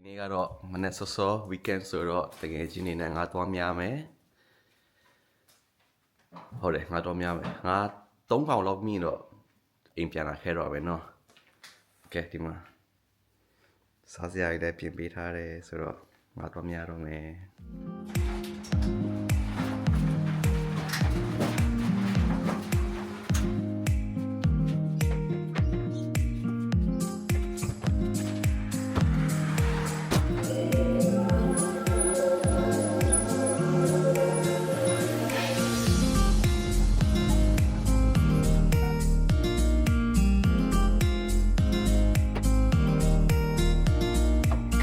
နေ့ကတော့မနေ့စောစော weekend ဆိုတော့တကယ်ကြီးနေနဲ့ငါသွားများမယ်ဟုတ်တယ်ငါသွားများမယ်ငါ3កောင်လောက်မိတော့အိမ်ပြန်လာခဲ့တော့ပဲเนาะကဲဒီမှာစားစရာတွေလည်းပြင်ပေးထားတယ်ဆိုတော့ငါသွားများတော့မယ်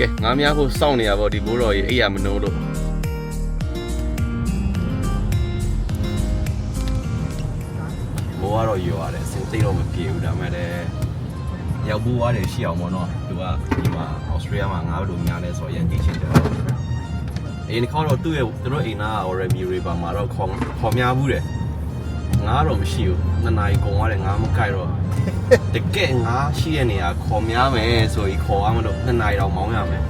ကဲငါများဖို့စောင့်နေရပါဒီဘိုးတော်ကြီးအိယာမနိုးလို့ဘိုးကတော့ရွာတယ်စင်သိတော့မပြေဘူးဒါမှလည်းရောက်ဘူးရတယ်ရှိအောင်ပေါ့နော်သူကဒီမှာဩစတြေးလျမှာငါတို့လိုများလဲဆိုတော့ရန်ကြီးချင်းတယ်အင်းခေါ်တော့သူ့ရဲ့သူတို့အိမ်နာအော်ရမီရီပါမှာတော့ခေါ်များဘူးတယ်ငါတော့မရှိဘူး2နာရီကုန်သွားတယ်ငါမကြိုက်တော့တကယ်ငါရှိတဲ့နေရာခေါ်များမယ်ဆိုပြီးခေါ်ရမလို့2နာရီတော့မောင်းရမယ်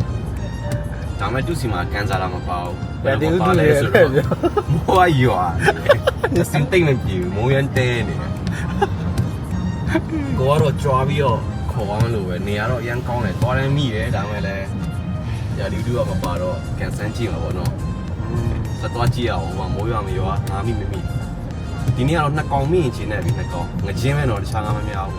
ဒါမှသူ့စီမှာကန်စားလာမပါဘူးဘယ်လိုပါလဲဆိုတော့မိုးရွာစင်သိမ့်မပြေဘူးမိုးရန်တဲနေတယ်ကိုကတော့ကြွားပြီးတော့ခေါ်ရမလို့ပဲနေရာတော့အရန်ကောင်းတယ်သွားတယ်မိတယ်ဒါမှလည်းရာဒီတူကမပါတော့ကန်ဆန်းကြည့်မှာပေါ့နော်စသွားကြည့်ရအောင်ဟိုမိုးရွာမရွာငါမိမမိဒီနေ့ကတော့2កောင်မိရင်ချင်းနေပြီ2កောင်ငချင်းပဲတော့တခြားငါမမရအောင်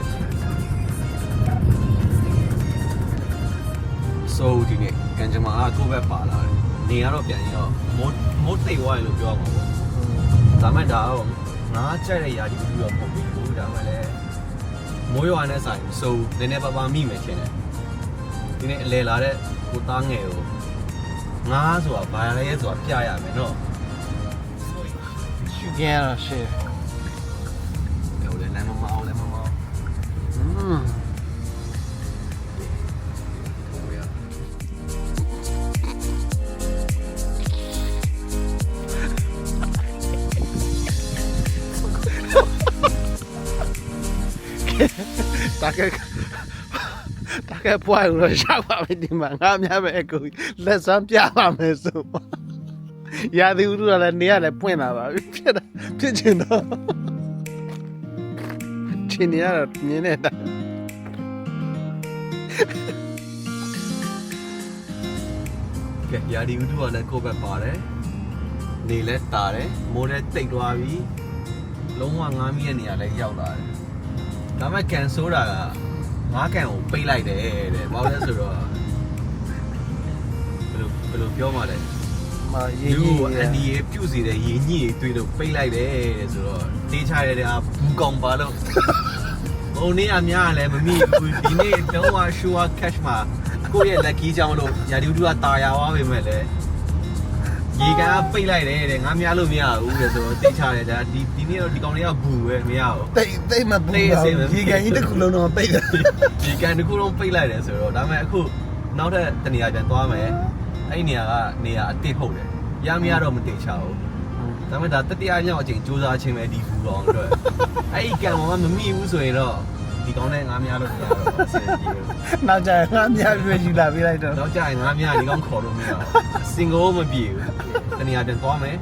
ဆိုဒီနေ့ကန်ဂျမာကိုပဲပါလာတယ်နေရတော့ပြန်ရင်တော့မိုးသိသွားရင်လို့ပြောမှာပေါ့ဒါမှဒါတော့ငါကြိုက်တဲ့ယာဒီတူတော့ပုံပြီးလို့ဒါမှလည်းမိုးရွာနဲ့ဆိုင်ဆိုနည်းနည်းပါမိမယ်ထင်တယ်ဒီနေ့အလဲလာတဲ့ကိုသားငယ်ကိုငါဆိုတာဘာလဲဆိုတာပြရမယ်နော်ရှုကြရတော့ရှေ့来猫猫，来猫猫。大概不爱了，下把没地方，俺们没够，来上边把没收。丫头都来，你也来搬了吧？别听到。今年了，明年的。ကဲရာဒီဥတုကလည်းကိုယ့်ဘက်ပါတယ်နေလဲတာတယ်မိုးလဲတိတ်သွားပြီလုံးဝငားမိတဲ့နေရာလဲရောက်လာတယ်ဒါပေမဲ့ကန်ဆိုးတာကငားကန်ကိုပိတ်လိုက်တယ်တဲ့ဘာလို့လဲဆိုတော့ဘယ်လိုပြောမှလဲရေကြီးအန်ဒီရေပြုတ်စီတဲ့ရေညှိတွေတွေ့လို့ပိတ်လိုက်တယ်တဲ့ဆိုတော့တေးချရတဲ့ဘူးကောင်ပါလို့ဟိုနေ့အများလည်းမမိဘူးဒီနေ့တော့ sure cash မှာကိုယ့်ရဲ့ lucky ကြောင့်လို့ရာဒီဥတုကတာယာသွားပြီမဲ့လေရေကန်ကပိတ်လိုက်တယ်တဲ့ငါများလို့မရဘူးတဲ့ဆိုတော့တေးချတယ်ဒါဒီနေ့တော့ဒီကောင်တွေကဘူးပဲမရဘူးတိတ်မဘူးရေကန်ကြီးတစ်ခုလုံးတော့ပိတ်တယ်ရေကန်တစ်ခုလုံးပိတ်လိုက်တယ်ဆိုတော့ဒါပေမဲ့အခုနောက်ထပ်တနေရာပြန်သွားမယ်အဲ့နေရာကနေရာအတစ်ဟုတ်တယ်ရမရတော့မတေချဘူးဒါပေမဲ့ဒါတတိယမြောက်အချိန်စူးစမ်းခြင်းပဲဒီဘူးကောင်အတွက်အဲ့ဒီကန်ကမမိဘူးဆိုရင်တော့ဒီကောင်းနဲ့ငါးများလို့မရတော့အဆင်ပြေဘူးနောက်ကျရင်ငါးများပြည့်ယူလာပေးလိုက်တော့နောက်ကျရင်ငါးများဒီကောင်းခေါ်လို့မရဘူးစင်ကိုမပြေဘူးတနေရာပြန်သွားမယ်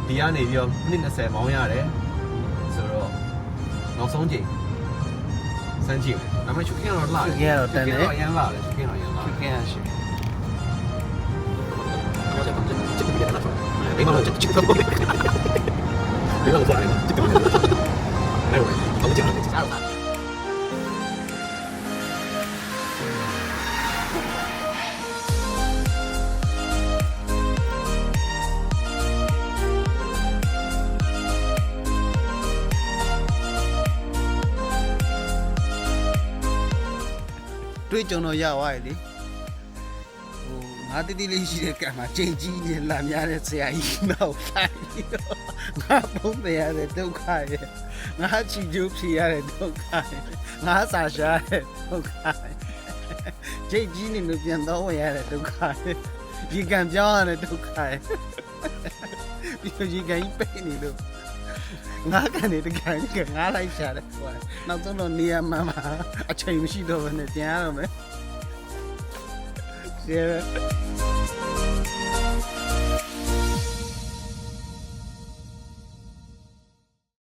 ဒီကနေပြီးတော့မိနစ်20မောင်းရတယ်ဆိုတော့နောက်ဆုံးချိန်စမ်းကြည့်မယ်ဒါပေမဲ့ချူကင်းတော့လာတယ်ချူကင်းတော့တန်တယ်အရန်လာတယ်ချူကင်းတော့အရန်လာချူကင်းရရှိ哎妈，这个别让我过来嘛，这个来我，我讲了，加入他。တွေ့ကြုံတော့ရသွားပြီလေငါတိတိလေးရှိတဲ့ကံမှာချိန်ကြီးနေလာများတဲ့ဆရာကြီးနောက်ခိုင်းပြီးတော့ငါပုံပြရတဲ့ဒုက္ခရဲ့ငါချီကျိုးဖြေရတဲ့ဒုက္ခရဲ့ငါစာရှားတဲ့ဒုက္ခရဲ့ချိန်ကြီးနေလို့ပြန်တော့ဝင်ရတဲ့ဒုက္ခရဲ့ဒီကံပြောင်းရတဲ့ဒုက္ခရဲ့ပြီးတော့ဒီကံကြီးပိတ်နေလို့ငါကနေတကယ်ငါလိုက်ရှာတယ်ဟိုနောက်ဆုံးတော့နေရာမှာအချိန်မရှိတော့ဘဲနဲ့ပြန်ရတော့မယ် Yeah.